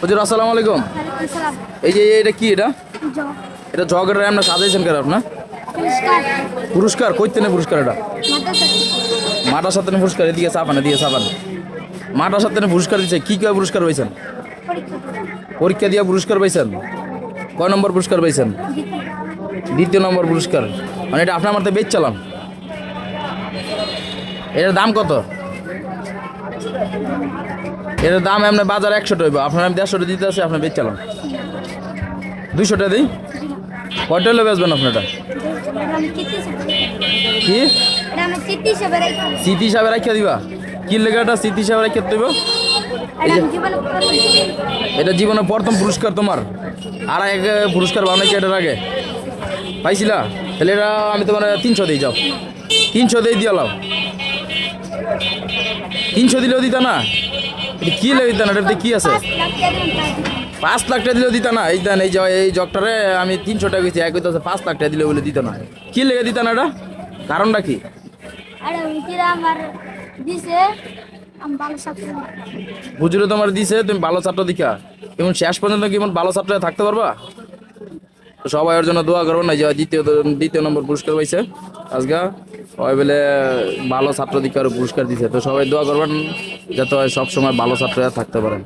হুজুর আসসালামু আলাইকুম। এই যে এটা কি এটা জগের আমরা সাজাইছেন কেন আপনার পুরস্কার কইতে না পুরস্কার এটা মাটার সাথে পুরস্কার এদিকে চাপান মাটার সাথে পুরস্কার দিচ্ছে কি কি পুরস্কার পাইছেন পরীক্ষা দিয়া পুরস্কার পাইছেন কয় নম্বর পুরস্কার পাইছেন দ্বিতীয় নম্বর পুরস্কার মানে এটা আপনার মাথায় বেচ চালান এটার দাম কত এটার দাম এমনি বাজার 100 টাকা আপনার আমি 150 টাকা দিতে আছে আপনার বেচ চালান 200 টাকা দিই কয়টা হলে বেচবেন আপনারটা কি স্মৃতি হিসাবে রাখিয়া দিবা কি লেখাটা স্মৃতি হিসাবে রাখিয়া দিব এটা জীবনের প্রথম পুরস্কার তোমার আর এক পুরস্কার বানাই কি এটার আগে পাইছিলা তাহলে এটা আমি তোমার 300 দিই যাও 300 দিয়ে দিয়ালাও 300 দিলেও দিতা না এটা কি লেগে দিতা না এটাতে কি আছে 5 লাখ টাকা দিলেও দিতা না এই দেন এই জগটারে আমি 300 টাকা দিচ্ছি এক হইতেছে 5 লাখ টাকা দিলে বলে দিত না কি লেগে দিতা না এটা কারণটা কি হুজুরে তোমার দিছে তুমি ভালো ছাত্র দেখা এমন শেষ পর্যন্ত কেমন ভালো ছাত্র থাকতে পারবা সবাই ওর জন্য দোয়া করবেন না যে দ্বিতীয় নম্বর পুরস্কার পাইছে আজকে সবাই বলে ভালো ছাত্র দীক্ষার পুরস্কার দিছে তো সবাই দোয়া করবেন যাতে সব সময় ভালো ছাত্ররা থাকতে পারেন।